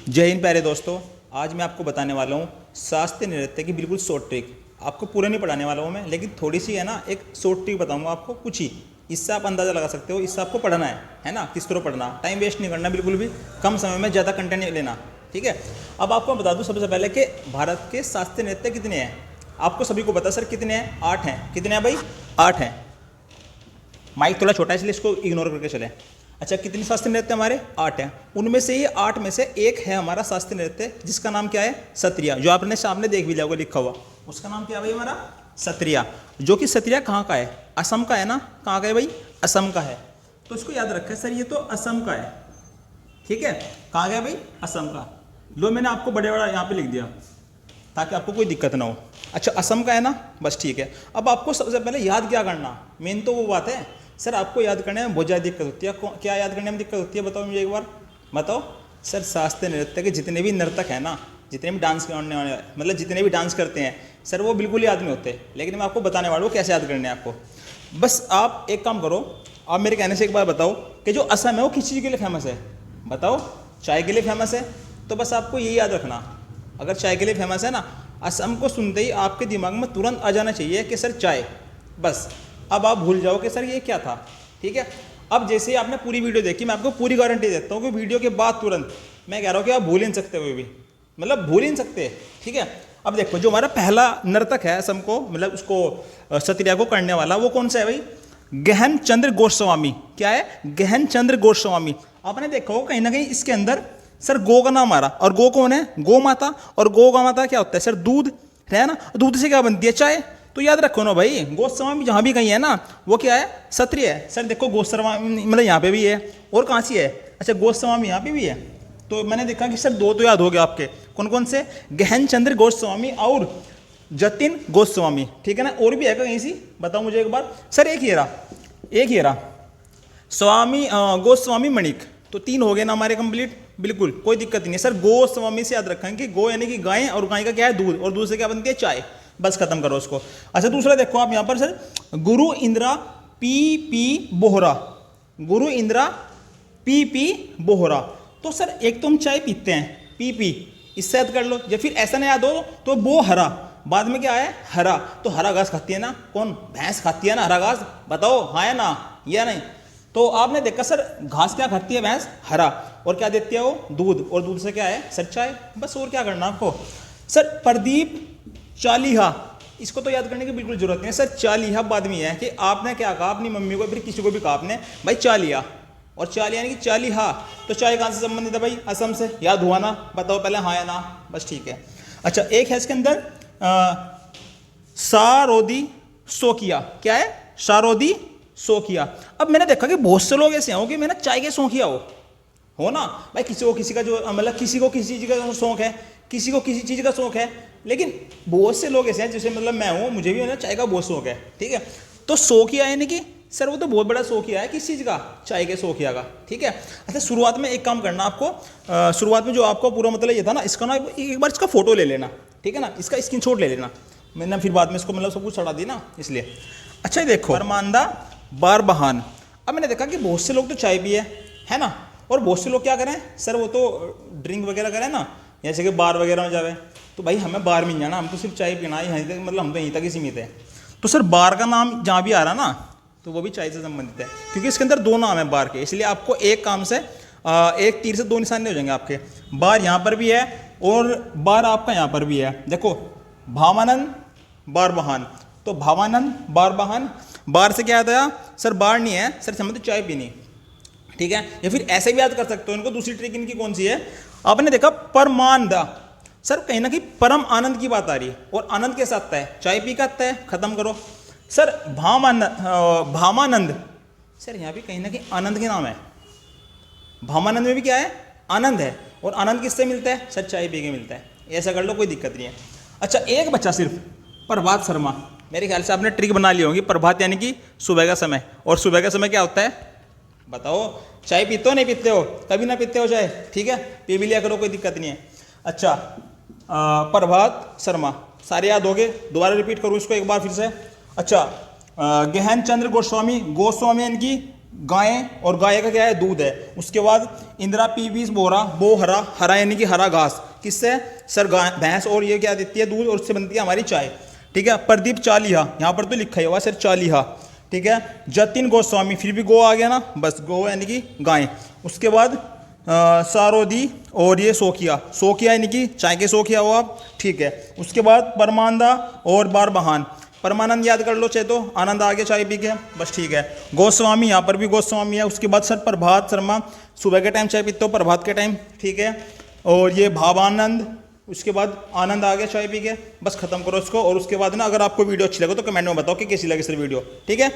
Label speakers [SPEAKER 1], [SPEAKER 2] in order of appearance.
[SPEAKER 1] जय हिंद प्यारे दोस्तों। आज मैं आपको बताने वाला हूँ शास्त्रीय नृत्य की बिल्कुल शॉर्ट ट्रिक। आपको पूरा नहीं पढ़ाने वाला हूँ मैं, लेकिन थोड़ी सी है ना, एक शॉर्ट ट्रिक बताऊँगा आपको कुछ ही। इससे आप अंदाज़ा लगा सकते हो, इससे आपको पढ़ना है ना, किस तरह पढ़ना। टाइम वेस्ट नहीं करना बिल्कुल भी, कम समय में ज़्यादा कंटेंट नहीं लेना, ठीक है। अब आपको बता दूँ सबसे पहले कि भारत के शास्त्रीय नृत्य कितने हैं। आपको सभी को पता सर कितने हैं? 8 हैं। कितने हैं भाई? 8 हैं। माइक थोड़ा छोटा है इसलिए इसको इग्नोर करके चलें। अच्छा, कितने शास्त्रीय नृत्य हमारे? 8 हैं। उनमें से ये 8 में से एक है हमारा शास्त्रीय नृत्य, जिसका नाम क्या है? सत्रिया। जो आपने सामने देख भी लिया होगा लिखा हुआ, उसका नाम क्या है भाई? हमारा सत्रिया। जो कि सत्रिया कहाँ का है? असम का है ना। कहाँ का है भाई? असम का है। तो इसको याद रखा है सर, ये तो असम का है, ठीक है। कहाँ गया भाई? असम का। लो मैंने आपको बड़े बड़ा यहाँ पे लिख दिया ताकि आपको कोई दिक्कत ना हो। अच्छा, असम का है ना, बस ठीक है। अब आपको सबसे पहले याद क्या करना, मेन तो वो बात है सर, आपको याद करने में बहुत ज़्यादा दिक्कत होती है। क्या याद करने में दिक्कत होती है बताओ मुझे एक बार बताओ सर। शास्त्रीय नृत्य के जितने भी नर्तक हैं ना, जितने भी डांस करने वाले, मतलब जितने भी डांस करते हैं सर, वो बिल्कुल याद नहीं होते। लेकिन मैं आपको बताने वाला हूँ कैसे याद करने हैं आपको। बस आप एक काम करो, आप मेरे कहने से एक बार बताओ कि जो असम है वो किस चीज़ के लिए फेमस है? बताओ। चाय के लिए फेमस है। तो बस आपको ये याद रखना, अगर चाय के लिए फेमस है ना, असम को सुनते ही आपके दिमाग में तुरंत आ जाना चाहिए कि सर चाय। बस अब आप भूल जाओ कि सर ये क्या था, ठीक है। अब जैसे ही आपने पूरी वीडियो देखी, मैं आपको पूरी गारंटी देता हूँ कि वीडियो के बाद तुरंत मैं कह रहा हूँ कि आप भूल ही नहीं सकते हुए भी, मतलब भूल ही नहीं सकते, ठीक है। अब देखो, जो हमारा पहला नर्तक है असम को, मतलब उसको सत्रिया को करने वाला, वो कौन सा है भाई? गहन चंद्र गोस्वामी। क्या है? गहन चंद्र गोस्वामी। आपने देखा हो कहीं ना कहीं इसके अंदर सर गो का नाम आ रहा, और गो कौन है? गो माता। और गो का माता क्या होता है सर? दूध है ना। दूध से क्या बनती है? चाय। तो याद रखो ना भाई, गोस्वामी जहाँ भी कहीं है ना, वो क्या है? क्षत्रिय है सर। देखो गोस्वामी मतलब यहाँ पे भी है, और कहाँ सी है? अच्छा, गोस्वामी यहाँ पे भी है। तो मैंने देखा कि सर 2 तो याद हो गया आपके। कौन कौन से? गहन चंद्र गोस्वामी और जतिन गोस्वामी, ठीक है ना। और भी है कहीं सी? बताओ मुझे एक बार सर। एक ही रहा स्वामी गोस्वामी मणिक। तो 3 हो गए ना हमारे कंप्लीट, बिल्कुल कोई दिक्कत नहीं है सर। गोस्वामी से याद रखें कि गो यानी कि गाय, और गाय का क्या है? दूध, और दूध से क्या बनती है? चाय। बस खत्म करो उसको। अच्छा, दूसरा देखो आप यहाँ पर सर, गुरु इंदिरा पी बोहरा। गुरु इंदिरा पी बोहरा। तो सर एक तो हम चाय पीते हैं, पी, इससे याद कर लो। या फिर ऐसा नहीं याद हो तो वो हरा, बाद में क्या है? हरा। तो हरा घास खाती है ना कौन? भैंस खाती है ना हरा घास। बताओ हाँ या ना, या नहीं? तो आपने देखा सर, घास क्या खाती है भैंस? हरा। और क्या देती है वो? दूध। और दूध से क्या है सर? चाय। बस और क्या करना आपको सर। प्रदीप चालीहा, इसको तो याद करने की बिल्कुल जरूरत नहीं है सर। चालीहा बाद में है कि आपने क्या कहा अपनी मम्मी को, फिर किसी को भी कहा आपने भाई चालिया, और चालिया यानी कि चालीहा। तो चाय कहाँ से संबंधित है भाई? असम से। याद हुआ ना? बताओ पहले हाँ या ना, बस ठीक है। अच्छा, एक है इसके अंदर शारोदी शौकिया। क्या है? शारोदी शौकिया। अब मैंने देखा कि बहुत से लोग ऐसे हो कि मैंने चाय के शौकिया हो ना भाई। किसी को किसी का जो मतलब किसी को किसी चीज़ का शौक है, किसी को किसी चीज़ का शौक है। लेकिन बहुत से लोग ऐसे हैं, जैसे मतलब मैं हूँ, मुझे भी ना चाय का बहुत शौक है, ठीक है। तो शौकिया यानी कि सर वो तो बहुत बड़ा शौकिया है किस चीज़ का? चाय के शौकिया का, ठीक है। अच्छा, शुरुआत में एक काम करना आपको, शुरुआत में जो आपको पूरा मतलब ये था ना, इसका ना एक बार इसका फोटो ले लेना, ठीक है ना। इसका स्क्रीनशॉट ले लेना। मैंने फिर बाद में इसको मतलब सब कुछ चढ़ा दी ना, इसलिए। अच्छा, ये देखो, परमानंदा बार बहान। अब मैंने देखा कि बहुत से लोग तो चाय पिए है ना, और बहुत से लोग क्या करें सर, वो तो ड्रिंक वगैरह करें ना, जैसे कि बार वगैरह में जावे। तो भाई हमें बार में नहीं जाना, हम तो सिर्फ चाय पीना है यहीं तक, मतलब हम तो यहीं तक ही सीमित है। तो सर बार का नाम जहाँ भी आ रहा ना, तो वो भी चाय से संबंधित है, क्योंकि इसके अंदर 2 नाम है बार के। इसलिए आपको एक काम से एक तीर से 2 निशान नहीं हो जाएंगे आपके। बार यहाँ पर भी है और बार आपका यहाँ पर भी है। देखो, भावानंद बार बहान। तो भावानंद बार बहान, बार से क्या याद आया सर? बार नहीं है सर, समझते चाय पीनी, ठीक है। या फिर ऐसे भी याद कर सकते हो इनको। दूसरी ट्रिक इनकी कौन सी है? आपने देखा परमानंदा, सर कहीं ना कहीं परम आनंद की बात आ रही है, और आनंद के साथ तय, चाय पी का तय, खत्म करो सर। भामानंद, सर यहाँ भी कहीं ना कहीं आनंद के नाम है। भामानंद में भी क्या है? आनंद है। और आनंद किससे मिलता है सर? चाय पी के मिलता है। ऐसा कर लो, कोई दिक्कत नहीं है। अच्छा, एक बच्चा सिर्फ, प्रभात शर्मा। मेरे ख्याल से आपने ट्रिक बना ली होगी। प्रभात यानी कि सुबह का समय, और सुबह का समय क्या होता है? बताओ। चाय पीते हो नहीं पीते हो? कभी ना पीते हो चाय, ठीक है, पी भी लिया करो, कोई दिक्कत नहीं है। अच्छा, प्रभात शर्मा सारे याद हो गए। दोबारा रिपीट करूँ इसको एक बार फिर से। अच्छा, गहन चंद्र गोस्वामी, गोस्वामी यानी कि गायें, और गाय का क्या है, दूध है। उसके बाद इंदिरा पी 20 बोरा, बो हरा, हरा यानी कि हरा घास, किससे सर, गाय भैंस, और ये क्या देती है, दूध, और उससे बनती है हमारी चाय। ठीक है। प्रदीप चालीहा, यहाँ पर तो लिखा ही हुआ सर चालीहा। ठीक है। जतिन गोस्वामी, फिर भी गो आ गया ना, बस गो यानी कि गाय। उसके बाद सारोदी, और ये सोकिया, सोकिया यानी कि चाय के सोकिया हो आप। ठीक है। उसके बाद परमानंदा और बारबहान, परमानंद याद कर लो चाहे तो, आनंद आ गया चाय पी के, बस ठीक है। गोस्वामी, यहाँ पर भी गोस्वामी है। उसके बाद सर प्रभात शर्मा, सुबह के टाइम चाय पीते हो, प्रभात के टाइम। ठीक है। और ये भावानंद, उसके बाद आनंद आ गया चाय पी के, बस खत्म करो इसको। और उसके बाद ना, अगर आपको वीडियो अच्छी लगे तो कमेंट में बताओ कि कैसी लगी सर वीडियो। ठीक है।